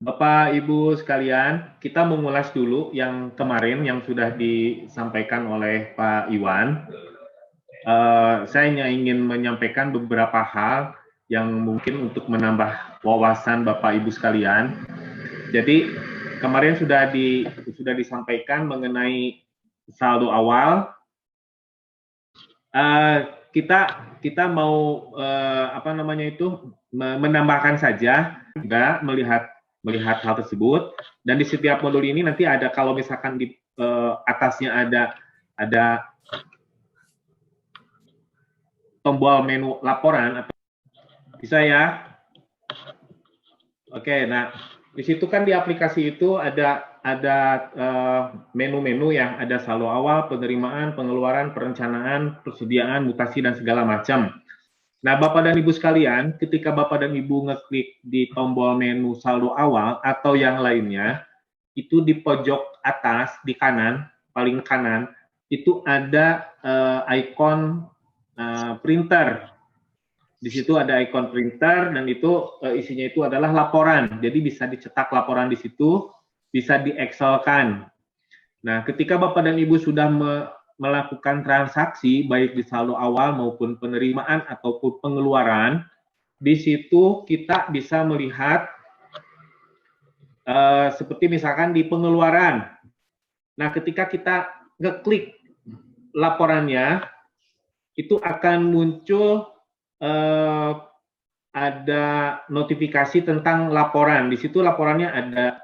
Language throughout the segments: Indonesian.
Bapak Ibu sekalian, kita mengulas dulu yang kemarin yang sudah disampaikan oleh Pak Iwan. Saya hanya ingin menyampaikan beberapa hal yang mungkin untuk menambah wawasan Bapak Ibu sekalian. Jadi kemarin sudah disampaikan mengenai saldo awal. Kita mau menambahkan saja, juga melihat hal tersebut. Dan di setiap modul ini nanti ada, kalau misalkan di atasnya ada tombol menu laporan, bisa ya? Oke, nah di situ kan di aplikasi itu ada menu-menu yang ada saldo awal, penerimaan, pengeluaran, perencanaan, persediaan, mutasi, dan segala macam. Nah, Bapak dan Ibu sekalian, ketika Bapak dan Ibu ngeklik di tombol menu saldo awal atau yang lainnya, itu di pojok atas, di kanan, paling kanan, itu ada ikon printer. Di situ ada ikon printer dan itu isinya itu adalah laporan. Jadi bisa dicetak laporan di situ, bisa di-excelkan. Nah, ketika Bapak dan Ibu sudah melakukan transaksi baik di saldo awal maupun penerimaan ataupun pengeluaran, di situ kita bisa melihat seperti misalkan di pengeluaran. Nah, ketika kita ngeklik laporannya, itu akan muncul ada notifikasi tentang laporan. Di situ laporannya ada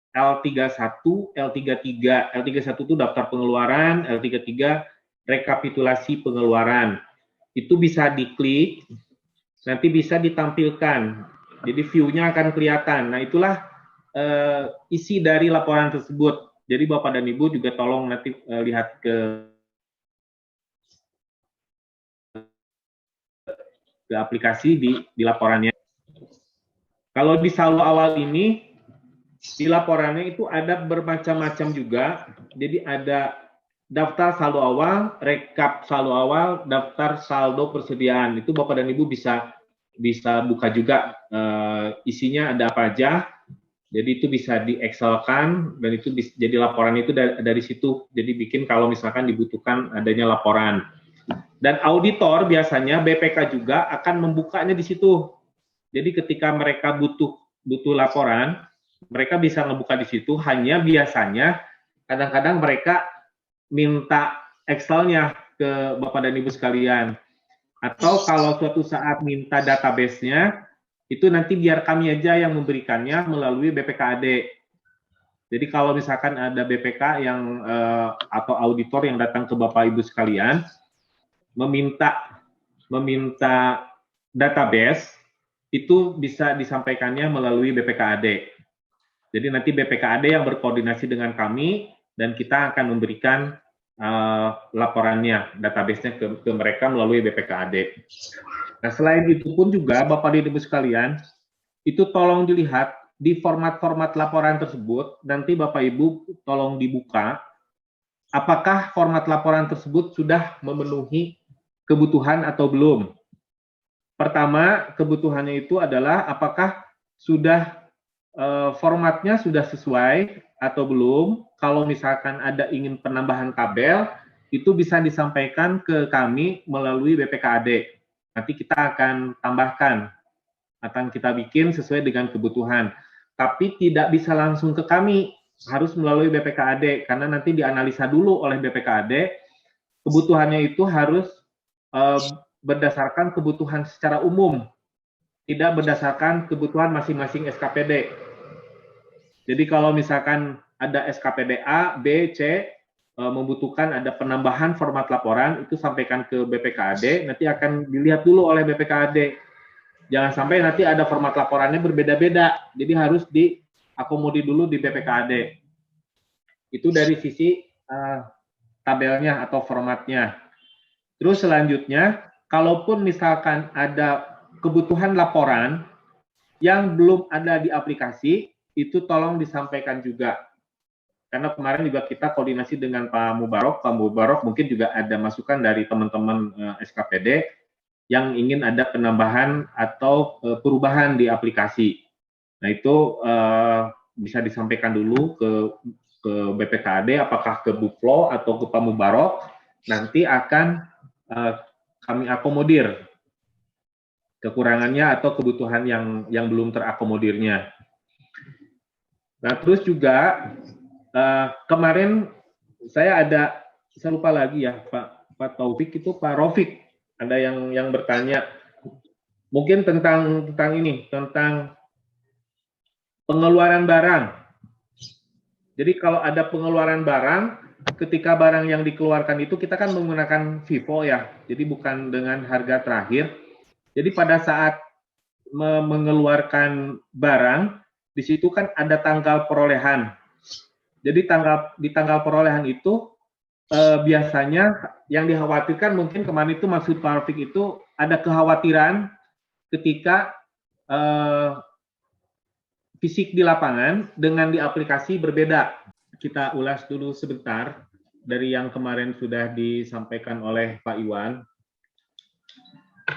L31, L33. L31 itu daftar pengeluaran, L33 rekapitulasi pengeluaran. Itu bisa diklik, nanti bisa ditampilkan. Jadi view-nya akan kelihatan. Nah, itulah isi dari laporan tersebut. Jadi Bapak dan Ibu juga tolong nanti lihat ke aplikasi di laporannya. Kalau di saldo awal ini, di laporannya itu ada bermacam-macam juga. Jadi ada daftar saldo awal, rekap saldo awal, daftar saldo persediaan. Itu Bapak dan Ibu bisa buka juga isinya ada apa aja. Jadi itu bisa di-excelkan dan itu jadi laporan itu dari situ. Jadi bikin kalau misalkan dibutuhkan adanya laporan. Dan auditor biasanya BPK juga akan membukanya di situ. Jadi ketika mereka butuh laporan, mereka bisa ngebuka di situ. Hanya biasanya kadang-kadang mereka minta Excel-nya ke Bapak dan Ibu sekalian. Atau kalau suatu saat minta database-nya, itu nanti biar kami aja yang memberikannya melalui BPKAD. Jadi kalau misalkan ada BPK yang atau auditor yang datang ke Bapak Ibu sekalian, meminta database, itu bisa disampaikannya melalui BPKAD. Jadi nanti BPKAD yang berkoordinasi dengan kami dan kita akan memberikan laporannya, database-nya ke mereka melalui BPKAD. Nah, selain itu pun juga Bapak dan Ibu sekalian, itu tolong dilihat di format-format laporan tersebut, nanti Bapak Ibu tolong dibuka, apakah format laporan tersebut sudah memenuhi kebutuhan atau belum. Pertama, kebutuhannya itu adalah apakah sudah formatnya sudah sesuai atau belum. Kalau misalkan ada ingin penambahan tabel, itu bisa disampaikan ke kami melalui BPKAD. Nanti kita akan tambahkan, akan kita bikin sesuai dengan kebutuhan. Tapi tidak bisa langsung ke kami, harus melalui BPKAD, karena nanti dianalisa dulu oleh BPKAD, kebutuhannya itu harus berdasarkan kebutuhan secara umum, tidak berdasarkan kebutuhan masing-masing SKPD. Jadi kalau misalkan ada SKPD A, B, C, membutuhkan ada penambahan format laporan, itu sampaikan ke BPKAD, nanti akan dilihat dulu oleh BPKAD. Jangan sampai nanti ada format laporannya berbeda-beda, jadi harus diakomodir dulu di BPKAD. Itu dari sisi tabelnya atau formatnya. Terus selanjutnya, kalaupun misalkan ada kebutuhan laporan yang belum ada di aplikasi, itu tolong disampaikan juga. Karena kemarin juga kita koordinasi dengan Pak Mubarok mungkin juga ada masukan dari teman-teman SKPD yang ingin ada penambahan atau perubahan di aplikasi. Nah itu bisa disampaikan dulu ke BPKAD, apakah ke Buflo atau ke Pak Mubarok, nanti akan kami akomodir kekurangannya atau kebutuhan yang belum terakomodirnya. Nah terus juga kemarin saya lupa lagi ya Pak Taufik itu Pak Rofik ada yang bertanya mungkin tentang ini, tentang pengeluaran barang. Jadi kalau ada pengeluaran barang, ketika barang yang dikeluarkan itu kita kan menggunakan FIFO ya, jadi bukan dengan harga terakhir. Jadi pada saat mengeluarkan barang, di situ kan ada tanggal perolehan. Jadi di tanggal perolehan itu biasanya yang dikhawatirkan mungkin kemarin itu maksud Pak Rafiq itu ada kekhawatiran ketika fisik di lapangan dengan di aplikasi berbeda. Kita ulas dulu sebentar dari yang kemarin sudah disampaikan oleh Pak Iwan.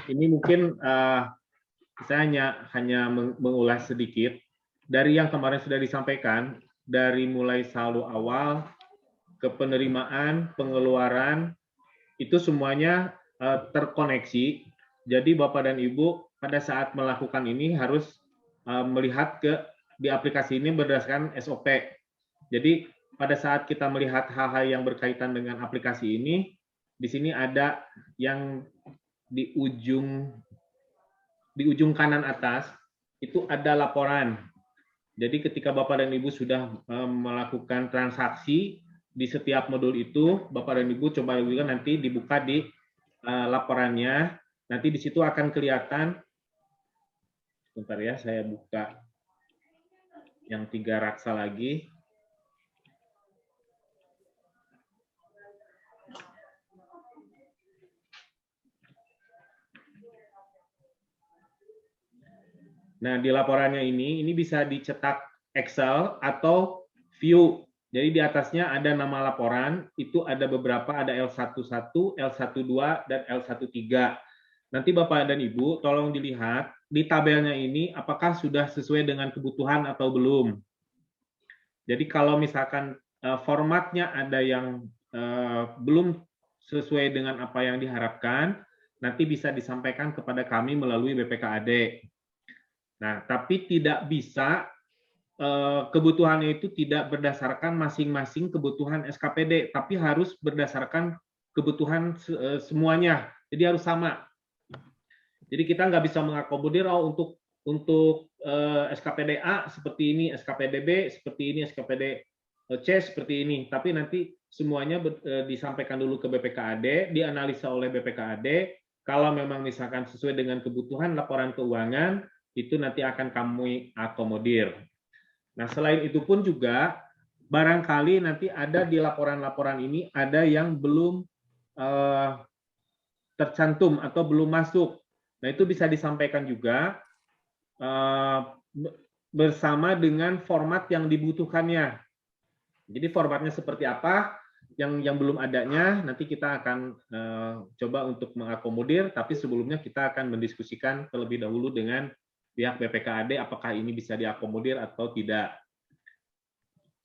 Ini mungkin saya hanya mengulas sedikit dari yang kemarin sudah disampaikan, dari mulai saldo awal ke penerimaan, pengeluaran, itu semuanya terkoneksi. Jadi Bapak dan Ibu pada saat melakukan ini harus melihat di aplikasi ini berdasarkan SOP. Jadi pada saat kita melihat hal-hal yang berkaitan dengan aplikasi ini, di sini ada yang di ujung kanan atas itu ada laporan. Jadi ketika Bapak dan Ibu sudah melakukan transaksi di setiap modul itu, Bapak dan Ibu coba juga nanti dibuka di laporannya. Nanti di situ akan kelihatan. Sebentar ya, saya buka yang 3 raksa lagi. Nah, di laporannya ini bisa dicetak Excel atau view. Jadi di atasnya ada nama laporan, itu ada beberapa, ada L11, L12, dan L13. Nanti Bapak dan Ibu tolong dilihat di tabelnya ini apakah sudah sesuai dengan kebutuhan atau belum. Jadi kalau misalkan formatnya ada yang belum sesuai dengan apa yang diharapkan, nanti bisa disampaikan kepada kami melalui BPKAD. Nah, tapi tidak bisa kebutuhannya itu tidak berdasarkan masing-masing kebutuhan SKPD, tapi harus berdasarkan kebutuhan semuanya. Jadi harus sama. Jadi kita nggak bisa mengakomodir untuk SKPD A seperti ini, SKPD B seperti ini, SKPD C seperti ini. Tapi nanti semuanya disampaikan dulu ke BPKAD, dianalisa oleh BPKAD. Kalau memang misalkan sesuai dengan kebutuhan laporan keuangan, itu nanti akan kami akomodir. Nah, selain itu pun juga barangkali nanti ada di laporan-laporan ini ada yang belum tercantum atau belum masuk. Nah, itu bisa disampaikan juga bersama dengan format yang dibutuhkannya. Jadi formatnya seperti apa yang belum adanya nanti kita akan coba untuk mengakomodir, tapi sebelumnya kita akan mendiskusikan terlebih dahulu dengan pihak BPKAD apakah ini bisa diakomodir atau tidak.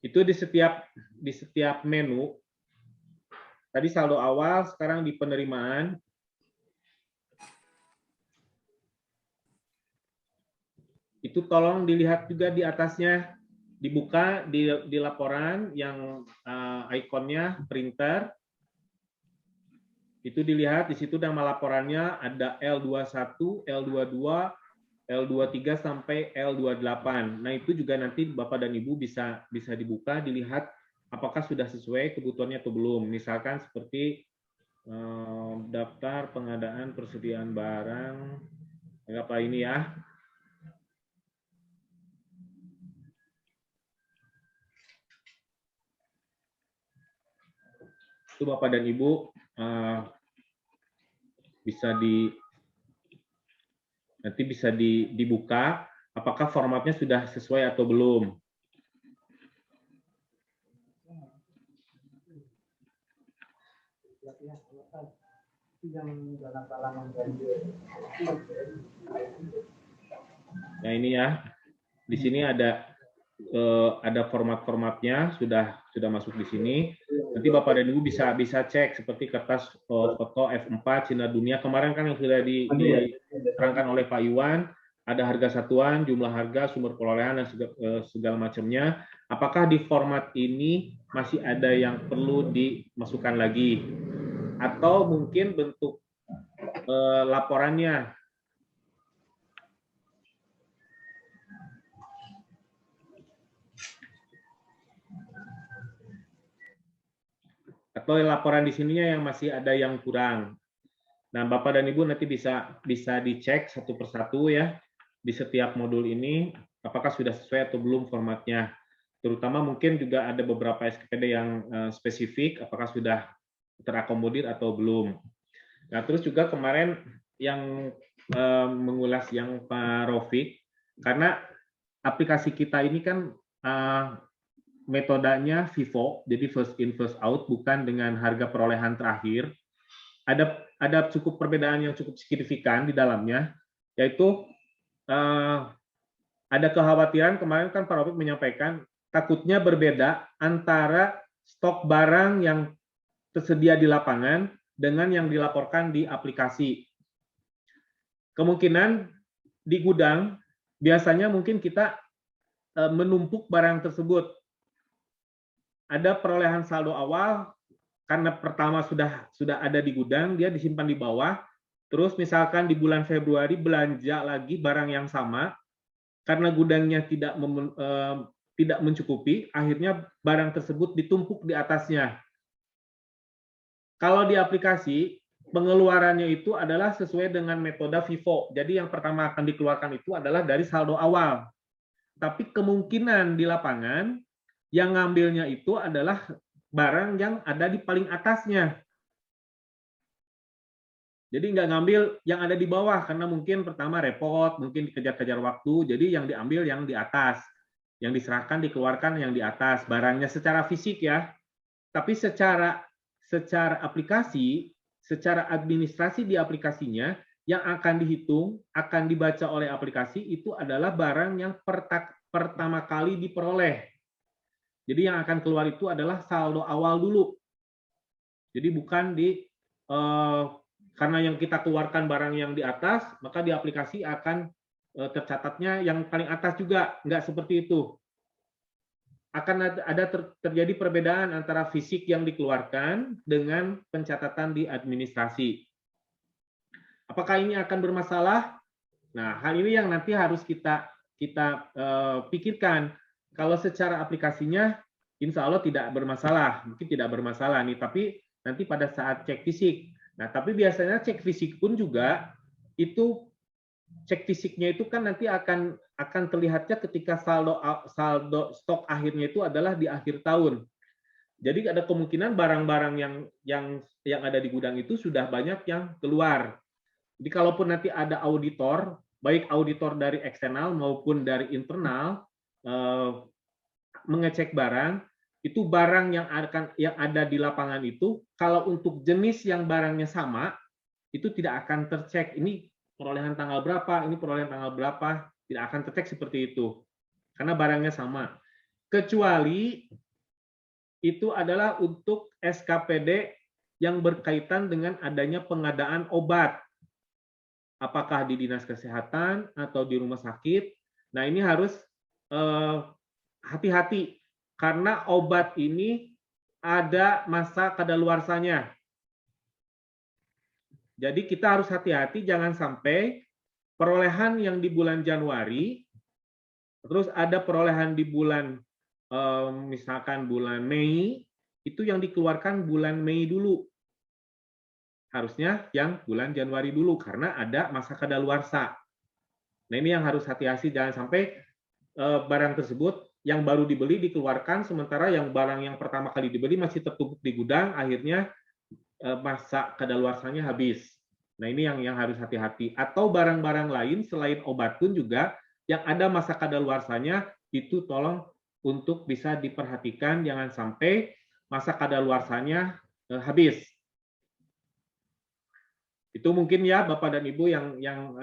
Itu di setiap menu. Tadi saldo awal, sekarang di penerimaan. Itu tolong dilihat juga di atasnya, dibuka di laporan yang ikonnya printer. Itu dilihat di situ nama laporannya ada L21, L22, L23 sampai L28. Nah, itu juga nanti Bapak dan Ibu bisa dibuka, dilihat apakah sudah sesuai kebutuhannya atau belum. Misalkan seperti daftar pengadaan persediaan barang, apa ini ya. Itu Bapak dan Ibu nanti bisa dibuka apakah formatnya sudah sesuai atau belum. Nah, ini ya. Di sini ada format-formatnya sudah masuk di sini. Nanti Bapak dan Ibu bisa cek seperti kertas foto F4 Cina Dunia kemarin kan yang sudah diterangkan oleh Pak Iwan, ada harga satuan, jumlah harga, sumber perolehan dan segala macamnya. Apakah di format ini masih ada yang perlu dimasukkan lagi atau mungkin bentuk laporannya? Atau laporan di sininya yang masih ada yang kurang. Nah, Bapak dan Ibu nanti bisa dicek satu persatu ya di setiap modul ini apakah sudah sesuai atau belum formatnya. Terutama mungkin juga ada beberapa SKPD yang spesifik apakah sudah terakomodir atau belum. Nah, terus juga kemarin yang mengulas yang Pak Rofik, karena aplikasi kita ini kan metodenya FIFO, jadi first in first out, bukan dengan harga perolehan terakhir. Ada cukup perbedaan yang cukup signifikan di dalamnya, yaitu ada kekhawatiran kemarin kan Pak Rofik menyampaikan takutnya berbeda antara stok barang yang tersedia di lapangan dengan yang dilaporkan di aplikasi. Kemungkinan di gudang biasanya mungkin kita menumpuk barang tersebut. Ada perolehan saldo awal karena pertama sudah ada di gudang, dia disimpan di bawah. Terus misalkan di bulan Februari belanja lagi barang yang sama, karena gudangnya tidak mencukupi, akhirnya barang tersebut ditumpuk di atasnya. Kalau di aplikasi, pengeluarannya itu adalah sesuai dengan metode FIFO. Jadi yang pertama akan dikeluarkan itu adalah dari saldo awal. Tapi kemungkinan di lapangan, yang ngambilnya itu adalah barang yang ada di paling atasnya. Jadi nggak ngambil yang ada di bawah, karena mungkin pertama repot, mungkin dikejar-kejar waktu, jadi yang diambil yang di atas. Yang diserahkan, dikeluarkan yang di atas. Barangnya secara fisik ya. Tapi secara aplikasi, secara administrasi di aplikasinya, yang akan dihitung, akan dibaca oleh aplikasi, itu adalah barang yang pertama kali diperoleh. Jadi yang akan keluar itu adalah saldo awal dulu. Jadi bukan karena yang kita keluarkan barang yang di atas, maka di aplikasi akan tercatatnya yang paling atas juga. Enggak seperti itu. Akan ada terjadi perbedaan antara fisik yang dikeluarkan dengan pencatatan di administrasi. Apakah ini akan bermasalah? Nah, hal ini yang nanti harus kita pikirkan. Kalau secara aplikasinya, insya Allah tidak bermasalah, mungkin tidak bermasalah nih. Tapi nanti pada saat cek fisik, nah tapi biasanya cek fisik pun juga itu cek fisiknya itu kan nanti akan terlihatnya ketika saldo stok akhirnya itu adalah di akhir tahun. Jadi ada kemungkinan barang-barang yang ada di gudang itu sudah banyak yang keluar. Jadi kalaupun nanti ada auditor, baik auditor dari eksternal maupun dari internal mengecek barang, itu barang yang ada di lapangan itu, kalau untuk jenis yang barangnya sama, itu tidak akan tercek. Ini perolehan tanggal berapa, ini perolehan tanggal berapa, tidak akan tercek seperti itu. Karena barangnya sama. Kecuali itu adalah untuk SKPD yang berkaitan dengan adanya pengadaan obat. Apakah di dinas kesehatan atau di rumah sakit. Nah, ini harus hati-hati karena obat ini ada masa kadaluarsanya. Jadi kita harus hati-hati jangan sampai perolehan yang di bulan Januari, terus ada perolehan di bulan misalkan bulan Mei, itu yang dikeluarkan bulan Mei dulu. Harusnya yang bulan Januari dulu karena ada masa kadaluarsa. Nah, ini yang harus hati-hati jangan sampai barang tersebut yang baru dibeli dikeluarkan sementara yang barang yang pertama kali dibeli masih tertumpuk di gudang, akhirnya masa kadaluarsanya habis. Nah, ini yang harus hati-hati. Atau barang-barang lain selain obat pun juga yang ada masa kadaluarsanya itu tolong untuk bisa diperhatikan jangan sampai masa kadaluarsanya habis. Itu mungkin ya Bapak dan Ibu yang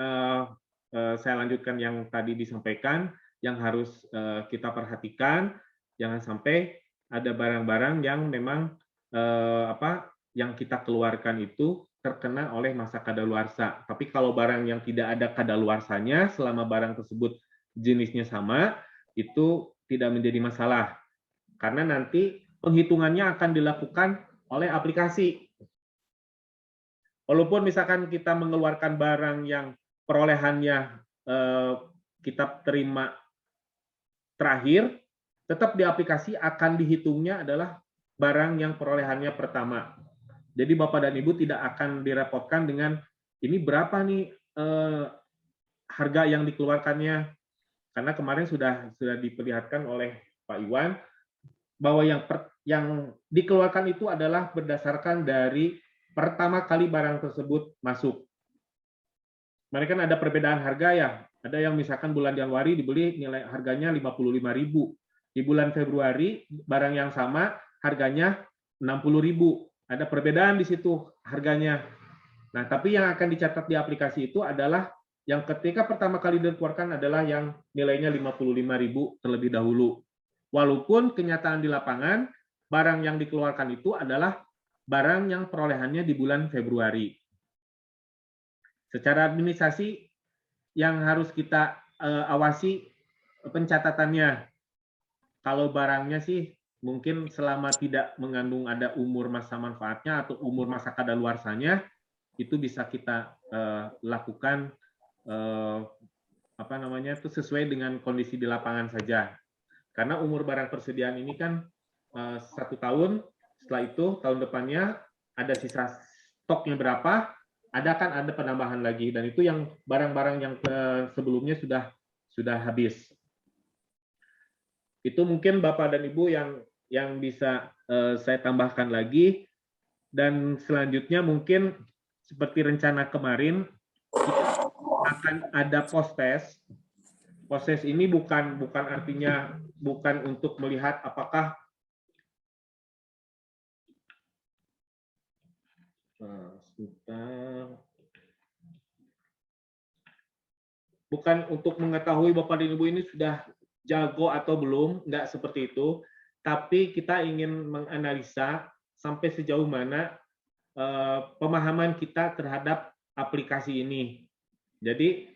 saya lanjutkan yang tadi disampaikan. yang harus kita perhatikan. Jangan sampai ada barang-barang yang memang yang kita keluarkan itu terkena oleh masa kadaluarsa. Tapi kalau barang yang tidak ada kadaluarsanya, selama barang tersebut jenisnya sama, itu tidak menjadi masalah. Karena nanti penghitungannya akan dilakukan oleh aplikasi. Walaupun misalkan kita mengeluarkan barang yang perolehannya kita terima terakhir, tetap di aplikasi akan dihitungnya adalah barang yang perolehannya pertama. Jadi Bapak dan Ibu tidak akan direpotkan dengan ini berapa nih harga yang dikeluarkannya. Karena kemarin sudah diperlihatkan oleh Pak Iwan bahwa yang dikeluarkan itu adalah berdasarkan dari pertama kali barang tersebut masuk. Mereka kan ada perbedaan harga ya. Ada yang misalkan bulan Januari dibeli nilai harganya 55.000. Di bulan Februari barang yang sama harganya 60.000. Ada perbedaan di situ harganya. Nah, tapi yang akan dicatat di aplikasi itu adalah yang ketika pertama kali dikeluarkan adalah yang nilainya 55.000 terlebih dahulu. Walaupun kenyataan di lapangan barang yang dikeluarkan itu adalah barang yang perolehannya di bulan Februari. Secara administrasi yang harus kita awasi pencatatannya. Kalau barangnya sih mungkin selama tidak mengandung ada umur masa manfaatnya atau umur masa kadaluarsanya, itu bisa kita lakukan itu sesuai dengan kondisi di lapangan saja. Karena umur barang persediaan ini kan 1 tahun, setelah itu tahun depannya ada sisa stoknya berapa, ada penambahan lagi, dan itu yang barang-barang yang sebelumnya sudah habis. Itu mungkin Bapak dan Ibu yang bisa saya tambahkan lagi. Dan selanjutnya mungkin seperti rencana kemarin kita akan ada post-test. Post-test ini bukan artinya bukan untuk melihat apakah bukan untuk mengetahui Bapak dan Ibu ini sudah jago atau belum, enggak seperti itu. Tapi kita ingin menganalisa sampai sejauh mana pemahaman kita terhadap aplikasi ini. Jadi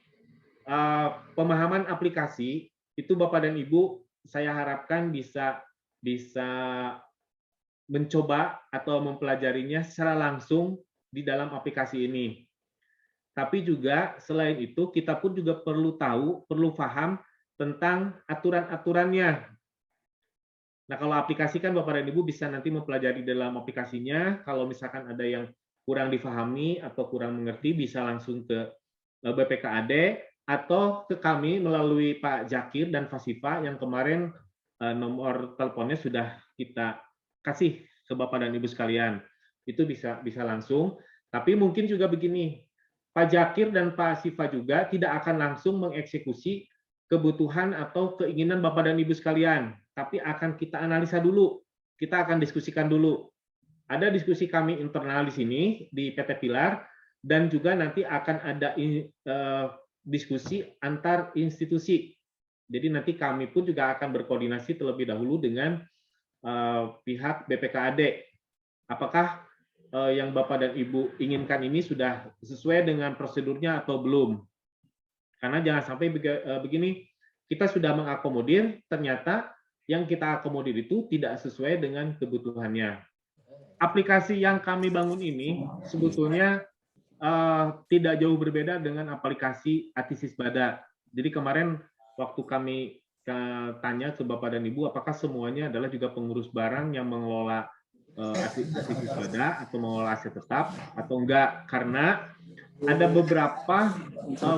pemahaman aplikasi itu Bapak dan Ibu saya harapkan bisa mencoba atau mempelajarinya secara langsung di dalam aplikasi ini. Tapi juga selain itu kita pun juga perlu tahu, perlu paham tentang aturan-aturannya. Nah, kalau aplikasi kan Bapak dan Ibu bisa nanti mempelajari dalam aplikasinya. Kalau misalkan ada yang kurang difahami atau kurang mengerti, bisa langsung ke BPKAD atau ke kami melalui Pak Jakir dan Fasifa yang kemarin nomor teleponnya sudah kita kasih ke Bapak dan Ibu sekalian. Itu bisa langsung. Tapi mungkin juga begini, Pak Jakir dan Pak Sifa juga tidak akan langsung mengeksekusi kebutuhan atau keinginan Bapak dan Ibu sekalian, tapi akan kita analisa dulu, kita akan diskusikan dulu. Ada diskusi kami internal di sini, di PT Pilar, dan juga nanti akan ada diskusi antar institusi. Jadi nanti kami pun juga akan berkoordinasi terlebih dahulu dengan pihak BPKAD. Apakah yang Bapak dan Ibu inginkan ini sudah sesuai dengan prosedurnya atau belum? Karena jangan sampai begini, kita sudah mengakomodir, ternyata yang kita akomodir itu tidak sesuai dengan kebutuhannya. Aplikasi yang kami bangun ini sebetulnya tidak jauh berbeda dengan aplikasi Atisis Bada. Jadi kemarin waktu kami tanya ke Bapak dan Ibu, apakah semuanya adalah juga pengurus barang yang mengelola Atisis Bada atau mengelola aset tetap atau enggak? Karena ada beberapa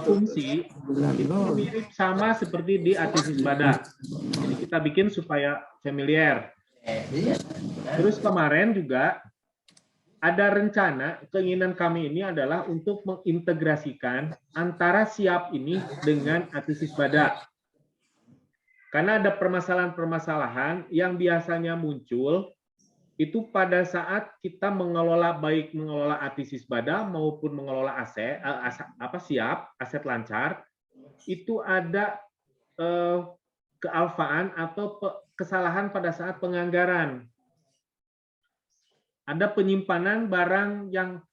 fungsi itu mirip sama seperti di Atisis Bada. Jadi kita bikin supaya familiar. Terus kemarin juga ada rencana, keinginan kami ini adalah untuk mengintegrasikan antara SIAP ini dengan Atisis Bada. Karena ada permasalahan-permasalahan yang biasanya muncul itu pada saat kita baik mengelola Atisis Bada maupun mengelola SIAP, aset lancar, itu ada kealfaan atau kesalahan pada saat penganggaran. Ada penyimpanan barang yang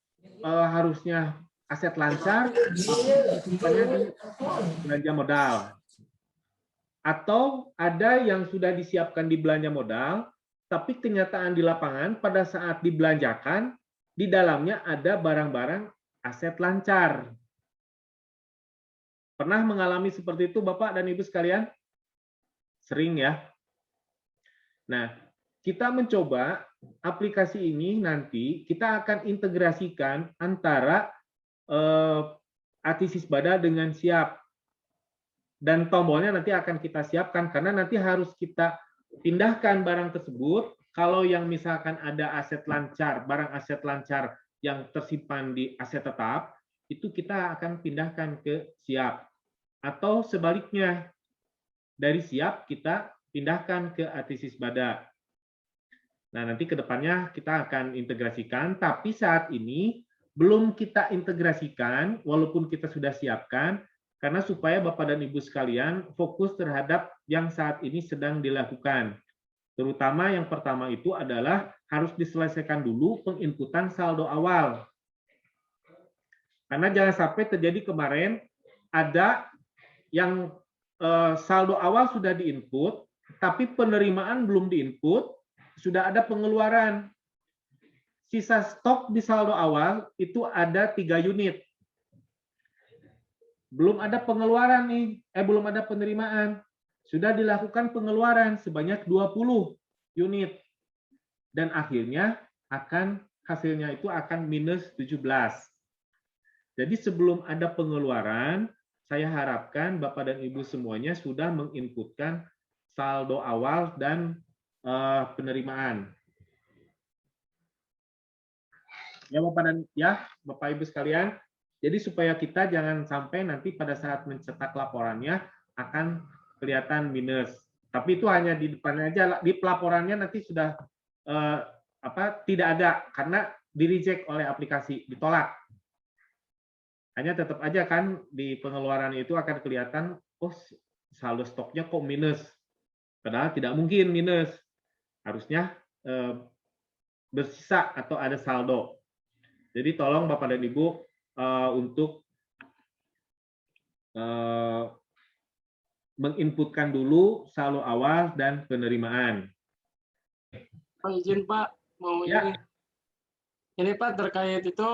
harusnya aset lancar, simpannya di belanja modal. Atau ada yang sudah disiapkan di belanja modal, tapi kenyataan di lapangan pada saat dibelanjakan, di dalamnya ada barang-barang aset lancar. Pernah mengalami seperti itu Bapak dan Ibu sekalian? Sering ya. Nah, kita mencoba aplikasi ini nanti kita akan integrasikan antara Atisisbada dengan Siap. Dan tombolnya nanti akan kita siapkan karena nanti harus kita pindahkan barang tersebut. Kalau yang misalkan ada aset lancar, barang aset lancar yang tersimpan di aset tetap, itu kita akan pindahkan ke Siap. Atau sebaliknya, dari Siap kita pindahkan ke Atisisbada. Nah, nanti ke depannya kita akan integrasikan, tapi saat ini belum kita integrasikan, walaupun kita sudah siapkan, karena supaya Bapak dan Ibu sekalian fokus terhadap yang saat ini sedang dilakukan. Terutama yang pertama itu adalah harus diselesaikan dulu penginputan saldo awal. Karena jangan sampai terjadi kemarin ada yang saldo awal sudah diinput, tapi penerimaan belum diinput, sudah ada pengeluaran. Sisa stok di saldo awal itu ada 3 unit. Belum ada pengeluaran nih, belum ada penerimaan. Sudah dilakukan pengeluaran sebanyak 20 unit. Dan akhirnya hasilnya itu akan minus 17. Jadi sebelum ada pengeluaran, saya harapkan Bapak dan Ibu semuanya sudah menginputkan saldo awal dan penerimaan. Ya Bapak Ibu sekalian, jadi supaya kita jangan sampai nanti pada saat mencetak laporannya akan kelihatan minus. Tapi itu hanya di depannya aja, di pelaporannya nanti sudah tidak ada karena di-reject oleh aplikasi, ditolak. Hanya tetap aja kan di pengeluaran itu akan kelihatan, oh saldo stoknya kok minus. Padahal tidak mungkin minus. Harusnya bersisa atau ada saldo. Jadi tolong Bapak dan Ibu untuk menginputkan dulu saldo awal dan penerimaan. Pak izin Pak, mau Ya. ini Pak terkait itu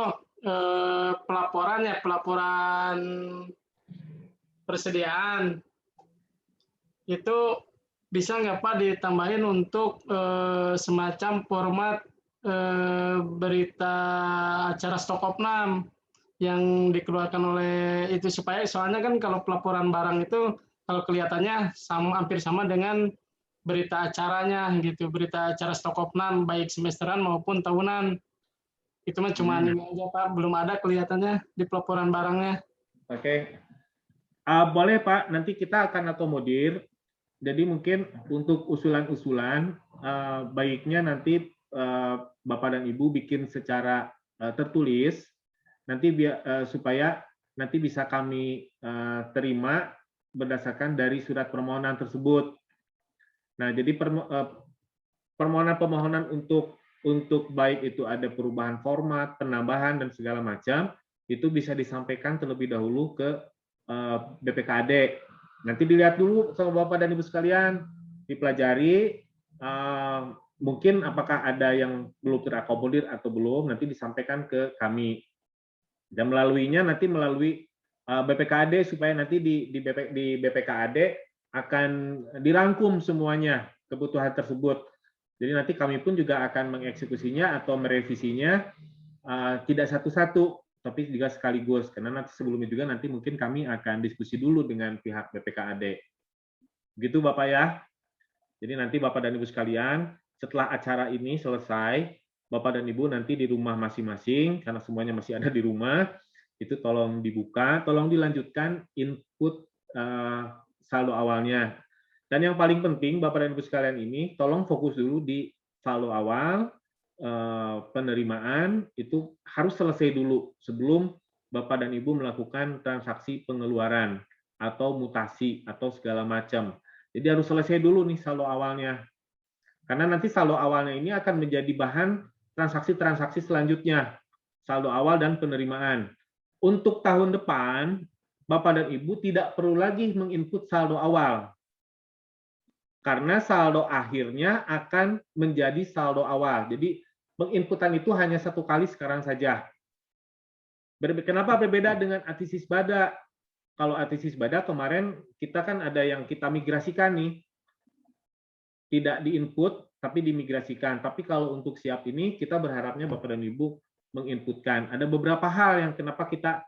pelaporan persediaan itu bisa nggak Pak ditambahin untuk semacam format berita acara stok opnam yang dikeluarkan oleh itu, supaya soalnya kan kalau pelaporan barang itu kalau kelihatannya hampir sama dengan berita acaranya gitu, berita acara stok opnam baik semesteran maupun tahunan. Itu mah cuma ini aja Pak, belum ada kelihatannya di pelaporan barangnya. Oke. Boleh Pak, nanti kita akan akomodir. Jadi mungkin untuk usulan-usulan baiknya nanti Bapak dan Ibu bikin secara tertulis nanti supaya nanti bisa kami terima berdasarkan dari surat permohonan tersebut. Nah, jadi permohonan-permohonan untuk baik itu ada perubahan format, penambahan dan segala macam itu bisa disampaikan terlebih dahulu ke BPKAD. Nanti dilihat dulu sama Bapak dan Ibu sekalian, dipelajari mungkin apakah ada yang belum terakomodir atau belum, nanti disampaikan ke kami. Dan melaluinya nanti melalui BPKAD supaya nanti di BPKAD akan dirangkum semuanya kebutuhan tersebut. Jadi nanti kami pun juga akan mengeksekusinya atau merevisinya tidak satu-satu, tapi juga sekaligus. Karena nanti sebelumnya juga nanti mungkin kami akan diskusi dulu dengan pihak BPKAD. Begitu Bapak ya. Jadi nanti Bapak dan Ibu sekalian, setelah acara ini selesai, Bapak dan Ibu nanti di rumah masing-masing, karena semuanya masih ada di rumah, itu tolong dibuka, tolong dilanjutkan input saldo awalnya. Dan yang paling penting, Bapak dan Ibu sekalian ini, tolong fokus dulu di saldo awal, penerimaan, itu harus selesai dulu sebelum Bapak dan Ibu melakukan transaksi pengeluaran atau mutasi atau segala macam. Jadi harus selesai dulu nih saldo awalnya. Karena nanti saldo awalnya ini akan menjadi bahan transaksi-transaksi selanjutnya. Saldo awal dan penerimaan. Untuk tahun depan, Bapak dan Ibu tidak perlu lagi menginput saldo awal. Karena saldo akhirnya akan menjadi saldo awal. Jadi penginputan itu hanya satu kali sekarang saja. Kenapa berbeda dengan Atisis Bada? Kalau Atisis Bada kemarin kita kan ada yang kita migrasikan nih. Tidak diinput, tapi dimigrasikan. Tapi kalau untuk siap ini, kita berharapnya Bapak dan Ibu menginputkan. Ada beberapa hal yang kenapa kita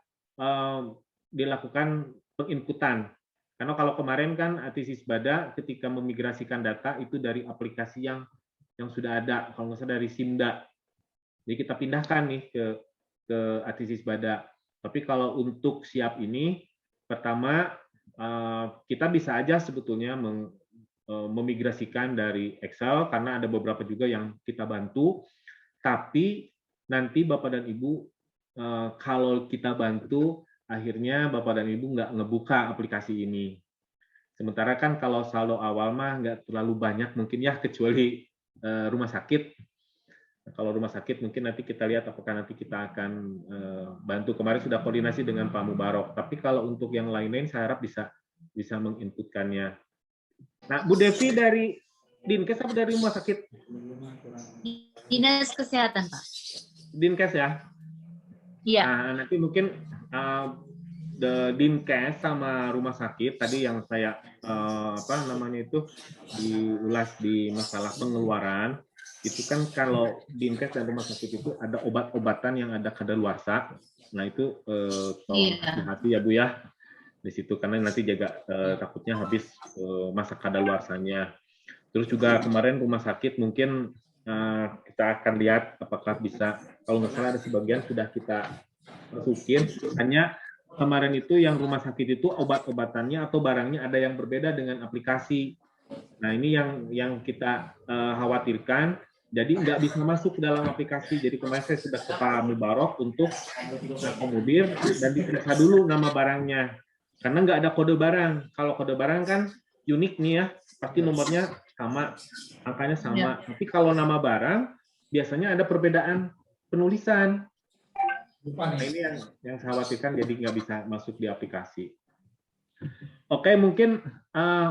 dilakukan penginputan. Karena kalau kemarin kan Atisis Bada ketika memigrasikan data itu dari aplikasi yang sudah ada, kalau nggak salah dari Simda. Jadi kita pindahkan nih ke Atisis Bada. Tapi kalau untuk siap ini, pertama kita bisa aja sebetulnya memigrasikan dari Excel karena ada beberapa juga yang kita bantu. Tapi nanti Bapak dan Ibu kalau kita bantu, akhirnya Bapak dan Ibu nggak ngebuka aplikasi ini. Sementara kan kalau saldo awal mah nggak terlalu banyak mungkin ya, kecuali rumah sakit. Kalau rumah sakit mungkin nanti kita lihat apakah nanti kita akan bantu. Kemarin sudah koordinasi dengan Pak Mubarok. Tapi kalau untuk yang lain-lain saya harap bisa menginputkannya. Nah, Bu Devi dari Dinkes apa dari rumah sakit? Dinas Kesehatan, Pak. Dinkes ya? Iya. Nah, nanti mungkin Dinkes sama rumah sakit tadi yang saya diulas di masalah pengeluaran itu kan kalau Dinkes dan rumah sakit itu ada obat-obatan yang ada kadaluarsa. Nah itu tolong hati-hati ya Bu ya di situ karena nanti jaga takutnya habis masa kadaluarsanya. Terus juga kemarin rumah sakit mungkin kita akan lihat apakah bisa, kalau nggak salah ada sebagian sudah kita masukin, hanya kemarin itu yang rumah sakit itu obat-obatannya atau barangnya ada yang berbeda dengan aplikasi. Nah ini yang kita khawatirkan, jadi nggak bisa masuk ke dalam aplikasi. Jadi kemarin saya sudah ke Pak Mubarok untuk akomodir dan diperiksa dulu nama barangnya. Karena nggak ada kode barang. Kalau kode barang kan unik nih ya, pasti nomornya sama, angkanya sama. Ya. Tapi kalau nama barang, biasanya ada perbedaan penulisan. Nah, ini yang saya khawatirkan, jadi nggak bisa masuk di aplikasi. Oke, mungkin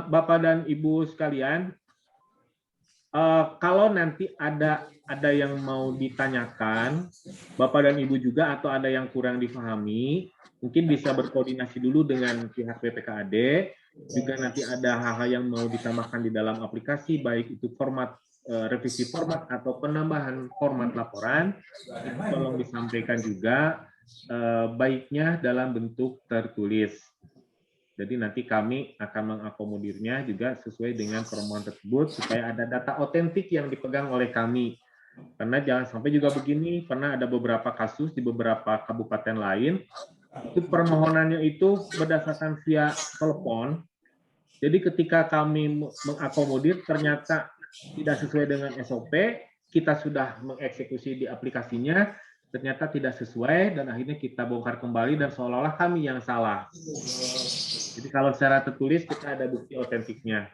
Bapak dan Ibu sekalian, kalau nanti ada yang mau ditanyakan, Bapak dan Ibu juga, atau ada yang kurang difahami, mungkin bisa berkoordinasi dulu dengan pihak BPKAD. Juga nanti ada hal-hal yang mau ditambahkan di dalam aplikasi, baik itu format revisi format atau penambahan format laporan, itu tolong disampaikan juga baiknya dalam bentuk tertulis. Jadi nanti kami akan mengakomodirnya juga sesuai dengan permohonan tersebut supaya ada data otentik yang dipegang oleh kami. Karena jangan sampai juga begini, pernah ada beberapa kasus di beberapa kabupaten lain, itu permohonannya itu berdasarkan via telepon. Jadi ketika kami mengakomodir ternyata tidak sesuai dengan SOP, kita sudah mengeksekusi di aplikasinya, ternyata tidak sesuai, dan akhirnya kita bongkar kembali dan seolah-olah kami yang salah. Jadi kalau secara tertulis kita ada bukti otentiknya.